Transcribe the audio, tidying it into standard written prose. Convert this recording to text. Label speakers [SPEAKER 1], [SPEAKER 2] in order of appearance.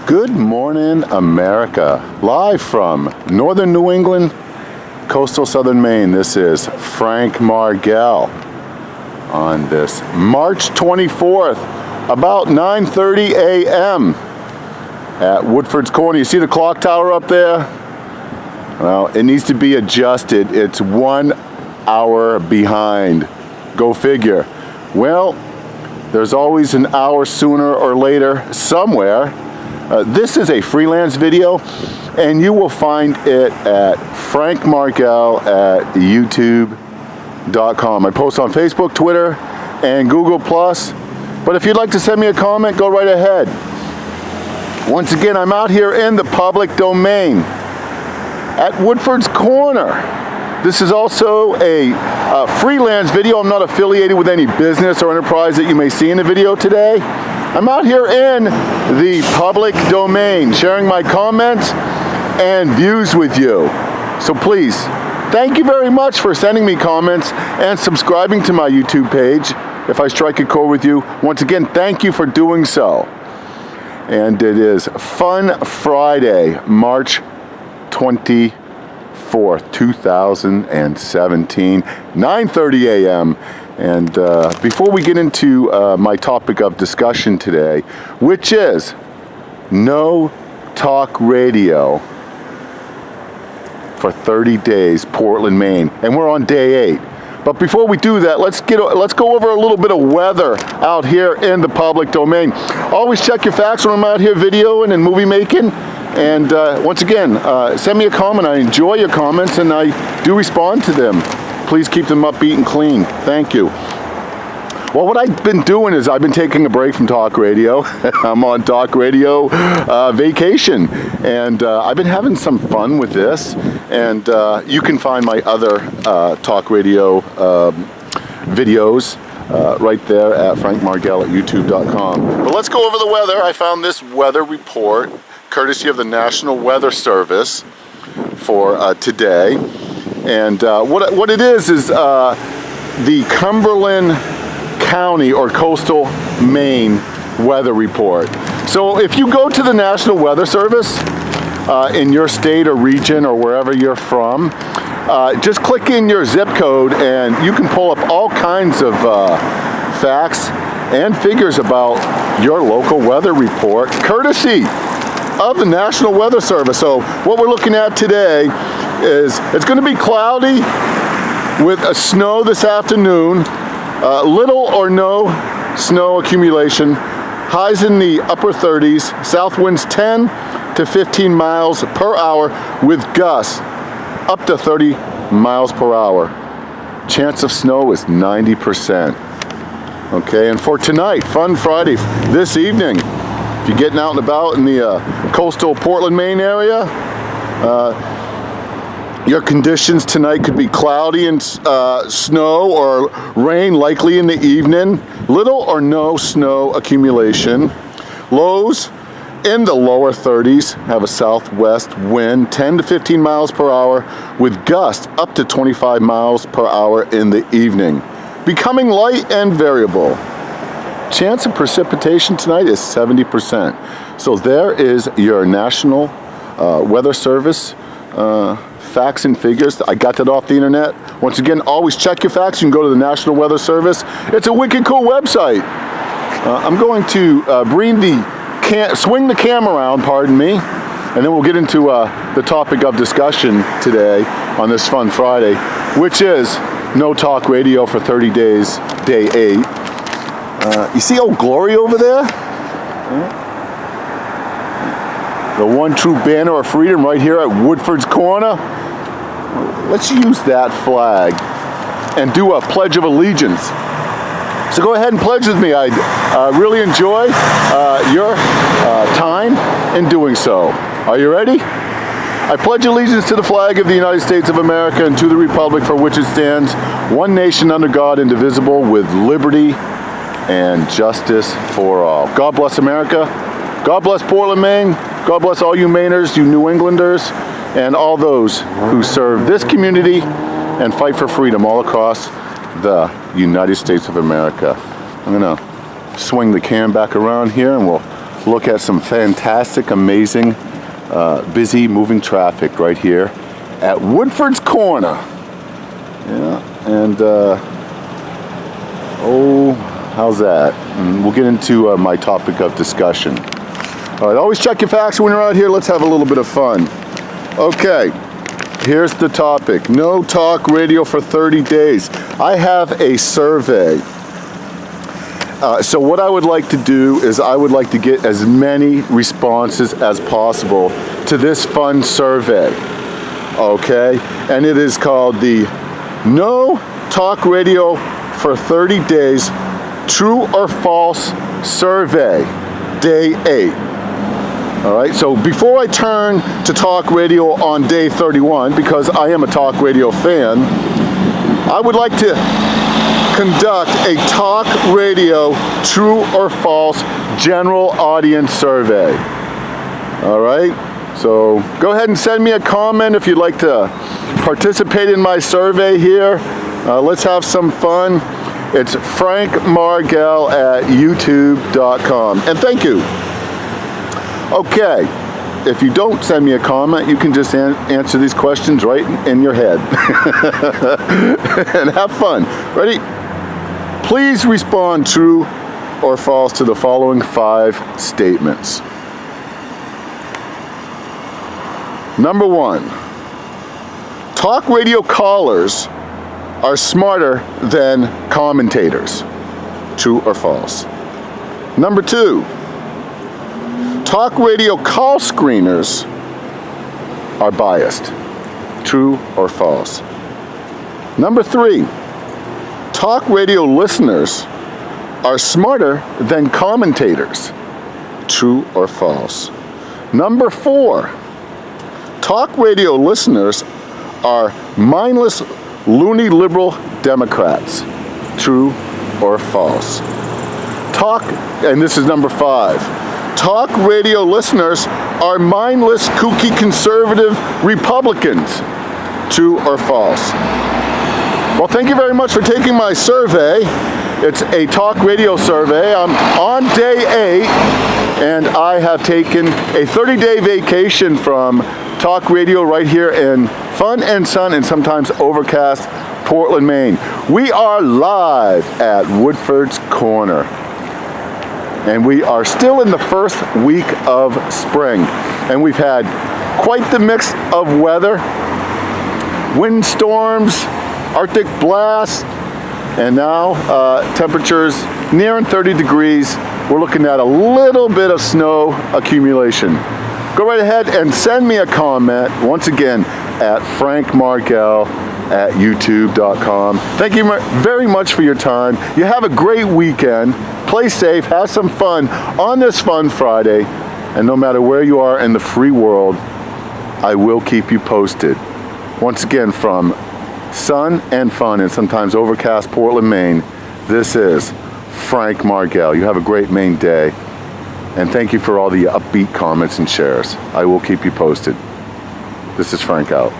[SPEAKER 1] Good morning, America. Live from northern New England, coastal southern Maine. This is Frank Margell on this March 24th, about 9:30 a.m. at Woodford's Corner. You see the clock tower up there? Well, it needs to be adjusted. It's 1 hour behind. Go figure. Well, there's always an hour sooner or later somewhere. This is a freelance video, and you will find it at Frank Margell at youtube.com. I post on Facebook, Twitter, and Google+. But if you'd like to send me a comment, go right ahead. Once again, I'm out here in the public domain at Woodford's Corner. This is also a freelance video. I'm not affiliated with any business or enterprise that you may see in the video today. I'm out here in the public domain, sharing my comments and views with you. So please, thank you very much for sending me comments and subscribing to my YouTube page. If I strike a chord with you, once again, thank you for doing so. And it is Fun Friday, March 24th, 2017, 9:30 a.m. And before we get into my topic of discussion today, which is no talk radio for 30 days, Portland, Maine, and we're on day 8. But before we do that, let's go over a little bit of weather out here in the public domain. Always check your facts when I'm out here videoing and movie making. And once again, send me a comment. I enjoy your comments and I do respond to them. Please keep them upbeat and clean. Thank you. Well, what I've been doing is I've been taking a break from talk radio. I'm on talk radio vacation, and I've been having some fun with this. And you can find my other talk radio videos right there at frankmargell at youtube.com. But let's go over the weather. I found this weather report courtesy of the National Weather Service for today. And what it is the Cumberland County or coastal Maine weather report. So if you go to the National Weather Service in your state or region or wherever you're from, just click in your zip code and you can pull up all kinds of facts and figures about your local weather report, courtesy of the National Weather Service. So what we're looking at today is it's going to be cloudy with a snow this afternoon, little or no snow accumulation, highs in the upper 30s, south winds 10 to 15 miles per hour with gusts up to 30 miles per hour. Chance of snow is 90%. Okay, and for tonight, Fun Friday, this evening, if you're getting out and about in the coastal Portland, Maine area, your conditions tonight could be cloudy and snow or rain likely in the evening. Little or no snow accumulation. Lows in the lower 30s, have a southwest wind 10 to 15 miles per hour with gusts up to 25 miles per hour in the evening. Becoming light and variable. Chance of precipitation tonight is 70%. So there is your National Weather Service facts and figures. I got that off the internet. Once again, always check your facts. You can go to the National Weather Service. It's a wicked cool website. I'm going to swing the camera around, pardon me, and then we'll get into the topic of discussion today on this Fun Friday, which is no talk radio for 30 days, day 8. You see Old Glory over there? The one true banner of freedom right here at Woodford's Corner. Let's use that flag and do a Pledge of Allegiance. So go ahead and pledge with me. I really enjoy your time in doing so. Are you ready? I pledge allegiance to the flag of the United States of America and to the republic for which it stands, one nation under God, indivisible, with liberty and justice for all. God bless America. God bless Portland, Maine. God bless all you Mainers, you New Englanders, and all those who serve this community and fight for freedom all across the United States of America. I'm going to swing the cam back around here and we'll look at some fantastic, amazing, busy, moving traffic right here at Woodford's Corner. Yeah, and oh, how's that? And we'll get into my topic of discussion. All right, always check your facts when you're out here. Let's have a little bit of fun. Okay, here's the topic. No talk radio for 30 days. I have a survey. So what I would like to do is I would like to get as many responses as possible to this fun survey. Okay, and it is called the No Talk Radio for 30 Days True or False Survey, Day 8. All right, so before I turn to talk radio on day 31, because I am a talk radio fan, I would like to conduct a talk radio true or false general audience survey. All right, so go ahead and send me a comment if you'd like to participate in my survey here. Let's have some fun. It's Frank Margell at youtube.com. And thank you. Okay, if you don't send me a comment, you can just answer these questions right in your head. And have fun. Ready? Please respond true or false to the following 5 statements. Number 1, talk radio callers are smarter than commentators. True or false? Number 2, talk radio call screeners are biased. True or false? Number 3, talk radio listeners are smarter than commentators. True or false? Number 4, talk radio listeners are mindless, loony liberal Democrats. True or false? And this is number 5. Talk radio listeners are mindless, kooky, conservative Republicans. True or false? Well, thank you very much for taking my survey. It's a talk radio survey. I'm on day 8, and I have taken a 30-day vacation from talk radio right here in fun and sun and sometimes overcast Portland, Maine. We are live at Woodford's Corner. And we are still in the first week of spring. And we've had quite the mix of weather. Windstorms, Arctic blasts, and now temperatures nearing 30 degrees. We're looking at a little bit of snow accumulation. Go right ahead and send me a comment, once again, at Frank Margell at youtube.com. Thank you very much for your time. You have a great weekend. Play safe, have some fun on this Fun Friday, and no matter where you are in the free world, I will keep you posted. Once again, from sun and fun and sometimes overcast Portland, Maine, this is Frank Margell. You have a great Maine day, and thank you for all the upbeat comments and shares. I will keep you posted. This is Frank out.